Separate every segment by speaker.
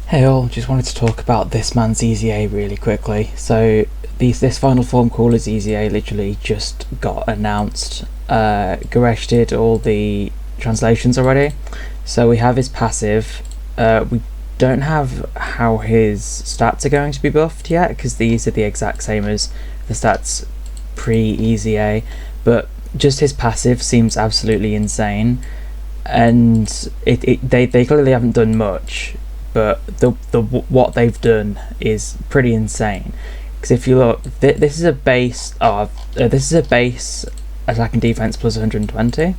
Speaker 1: Hey all, just wanted to talk about this man's EZA really quickly. So this final form caller's EZA literally just got announced. Goresh did all the translations already. So we have his passive. We don't have how his stats are going to be buffed yet, because these are the exact same as the stats pre-EZA. But just his passive seems absolutely insane. And they clearly haven't done much, but what they've done is pretty insane. Because if you look, this is a base attack and defense plus 120,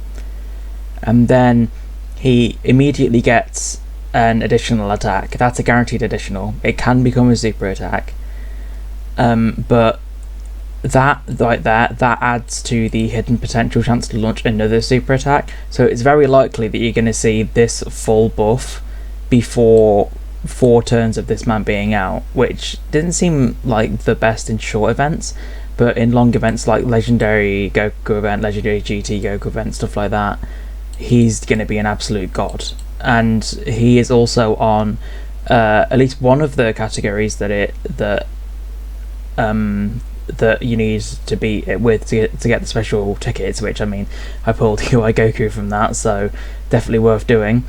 Speaker 1: and then he immediately gets an additional attack. That's a guaranteed additional. It can become a super attack, but that adds to the hidden potential chance to launch another super attack. So it's very likely that you're going to see this full buff before 4 turns of this man being out, which didn't seem like the best in short events, but in long events like legendary Goku event, legendary GT Goku event, stuff like that, he's going to be an absolute god. And he is also on at least one of the categories that you need to be with to get the special tickets, which, I mean, I pulled UI Goku from that, so definitely worth doing.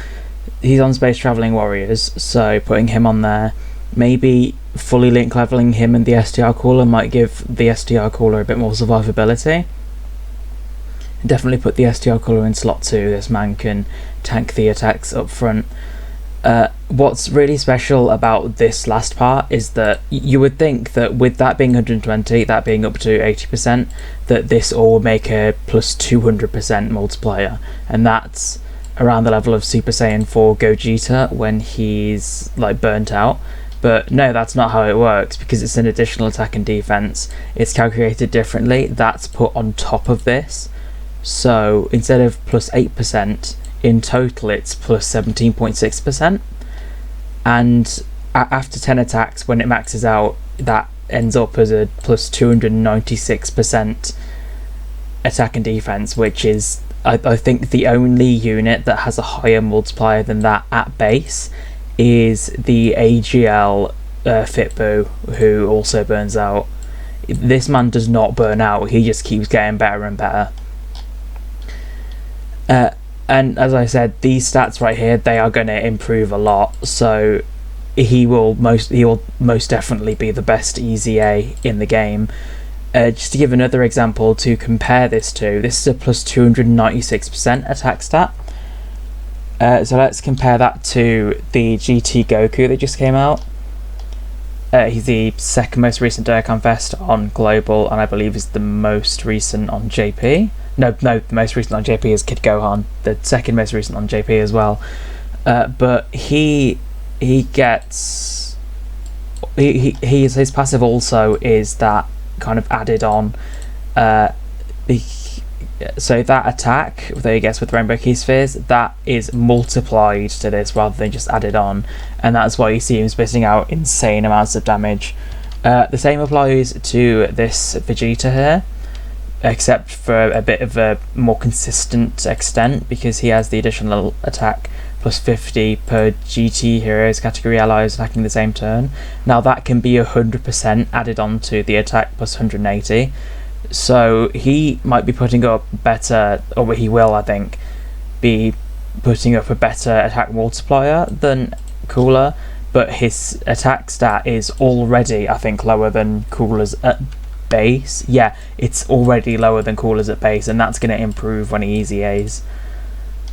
Speaker 1: He's on Space Travelling Warriors, so putting him on there, maybe fully link leveling him and the STR Cooler might give the STR Cooler a bit more survivability. Definitely put the STR Cooler in slot 2, this man can tank the attacks up front. What's really special about this last part is that you would think that with that being 120, that being up to 80%, that this all would make a plus 200% multiplier, and that's around the level of Super Saiyan 4 Gogeta when he's like burnt out. But no, that's not how it works, because it's an additional attack and defense. It's calculated differently. That's put on top of this. So instead of plus 8%, in total it's plus 17.6%. And after 10 attacks, when it maxes out, that ends up as a plus 296% attack and defense, which is, I think, the only unit that has a higher multiplier than that at base is the AGL Fitboo, who also burns out. This man does not burn out, he just keeps getting better and better. And as I said, these stats right here, they are going to improve a lot, so he will most definitely be the best EZA in the game. Just to give another example to compare this to, this is a plus 296% attack stat. So let's compare that to the GT Goku that just came out. He's the second most recent Dokkan Fest on Global, and I believe is the most recent on JP. No, the most recent on JP is Kid Gohan. The second most recent on JP as well. But his passive also is that kind of added on. So that attack that he gets with Rainbow Key Spheres, that is multiplied to this rather than just added on, and that's why you see him spitting out insane amounts of damage. The same applies to this Vegeta here, except for a bit of a more consistent extent, because he has the additional attack plus 50 per GT Heroes category allies attacking the same turn. Now that can be 100% added on to the attack plus 180. So he might be putting up better, or he will, I think, be putting up a better attack multiplier than Cooler, but his attack stat is already, I think, lower than Cooler's at base. Yeah, it's already lower than Cooler's at base, and that's going to improve when he EZAs.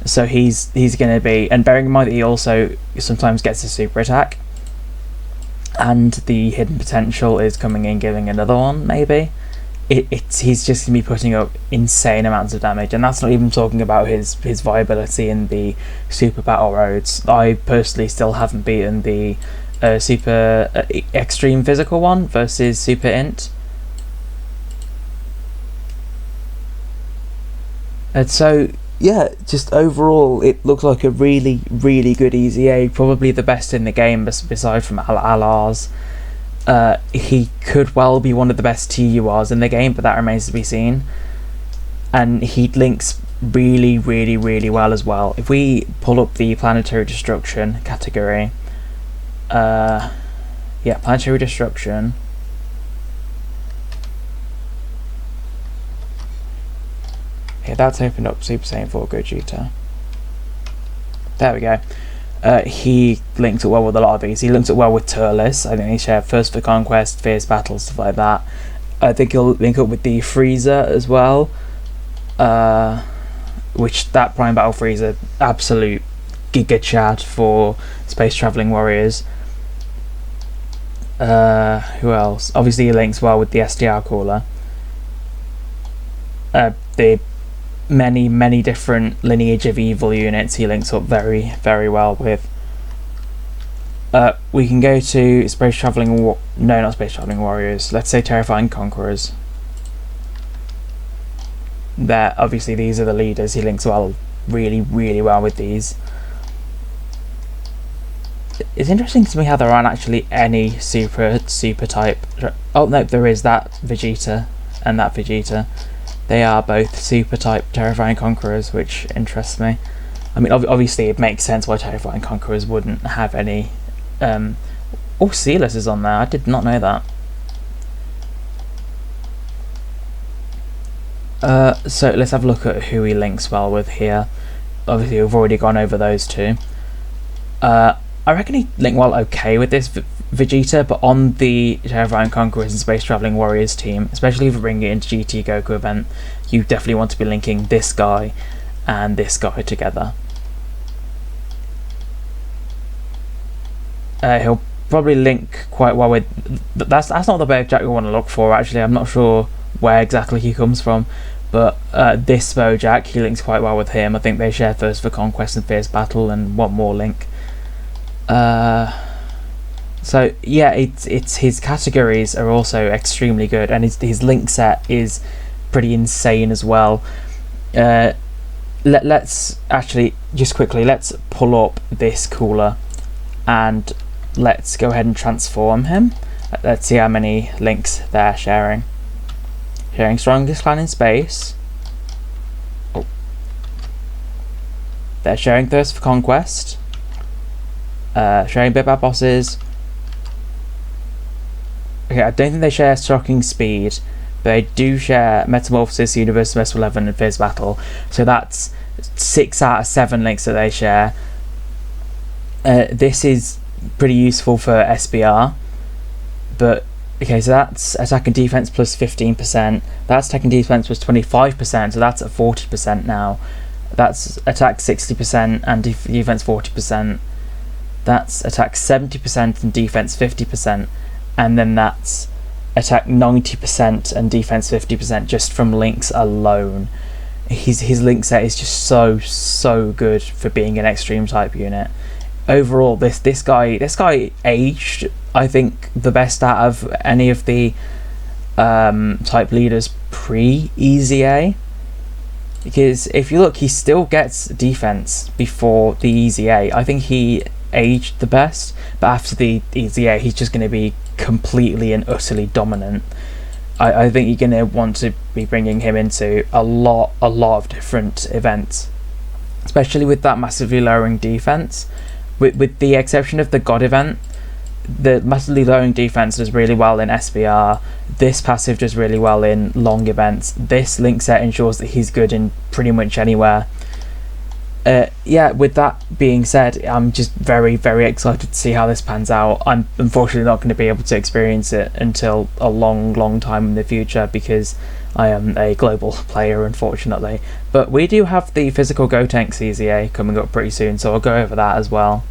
Speaker 1: So he's going to be, and bearing in mind that he also sometimes gets a super attack, and the hidden potential is coming in giving another one, maybe. He's just going to be putting up insane amounts of damage, and that's not even talking about his viability in the super battle roads. I personally still haven't beaten the super extreme physical one versus super int. And so yeah, just overall it looks like a really, really good EZA, probably the best in the game aside from Alars. He could well be one of the best TURs in the game, but that remains to be seen. And he links really, really, really well as well. If we pull up the planetary destruction category, Yeah, Planetary Destruction. Okay, that's opened up Super Saiyan 4 Gogeta. There we go. He linked it well with a lot of these. He linked it well with Turles. I think they share First for Conquest, Fierce Battle, stuff like that. I think he'll link up with the Frieza as well. Which that Prime Battle Frieza, absolute Giga Chad for Space Travelling Warriors. Who else? Obviously he links well with the SDR Cooler. The many different Lineage of Evil units he links up very well with. We can go to Space Travelling no, not Space Travelling Warriors, let's say Terrifying Conquerors. There, obviously these are the leaders. He links well, really well with these. It's interesting to me how there aren't actually any super type. Oh no, there is that Vegeta and that Vegeta. They are both super type Terrifying Conquerors, which interests me. I mean, obviously it makes sense why Terrifying Conquerors wouldn't have any. Oh, Sealess is on there. I did not know that. So let's have a look at who he links well with here. Obviously we've already gone over those two. I reckon he linked well okay with this Vegeta, but on the Terrifying Conquerors and Space Travelling Warriors team, especially if you bring it into GT Goku event, you definitely want to be linking this guy and this guy together. He'll probably link quite well with. That's not the Bojack we want to look for. Actually, I'm not sure where exactly he comes from, but this Bojack, he links quite well with him. I think they share First for Conquest and Fierce Battle, and one more link. So yeah, it's his categories are also extremely good, and his link set is pretty insane as well. Let's actually just quickly let's pull up this cooler and let's go ahead and transform him. Let's see how many links they're sharing. Sharing Strongest Clan in Space. Oh. They're sharing Thirst for Conquest. Sharing Big Bad Bosses. Okay, I don't think they share Shocking Speed, but they do share Metamorphosis, Universe Semester 11, and Fierce Battle. So that's 6 out of 7 links that they share. This is pretty useful for SBR, but okay, so that's attack and defense plus 15%. That's attack and defense plus 25%, so that's at 40% now. That's attack 60% and defense 40%. That's attack 70% and defense 50%. And then that's attack 90% and defense 50% just from links alone. His link set is just so good for being an extreme type unit. Overall, this guy aged, I think, the best out of any of the type leaders pre-EZA. Because if you look, he still gets defense before the EZA. I think he aged the best, but after the EZA, he's just going to be completely and utterly dominant. I think you're going to want to be bringing him into a lot of different events, especially with that massively lowering defense. With the exception of the God event, the massively lowering defense does really well in SBR. This passive does really well in long events. This link set ensures that he's good in pretty much anywhere. Yeah, with that being said, I'm just very excited to see how this pans out. I'm unfortunately not going to be able to experience it until a long time in the future because I am a global player, unfortunately. But we do have the physical Gotenks EZA coming up pretty soon, so I'll go over that as well.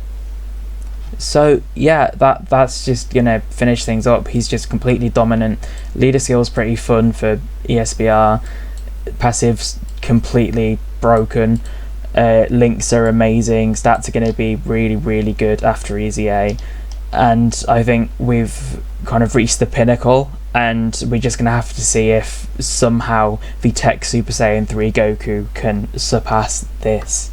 Speaker 1: So yeah, that's just gonna finish things up. He's just completely dominant. Leader skill's pretty fun for ESBR. Passive's completely broken. Links are amazing. Stats are going to be really good after EZA, and I think we've kind of reached the pinnacle, and we're just going to have to see if somehow the Tech Super Saiyan 3 Goku can surpass this.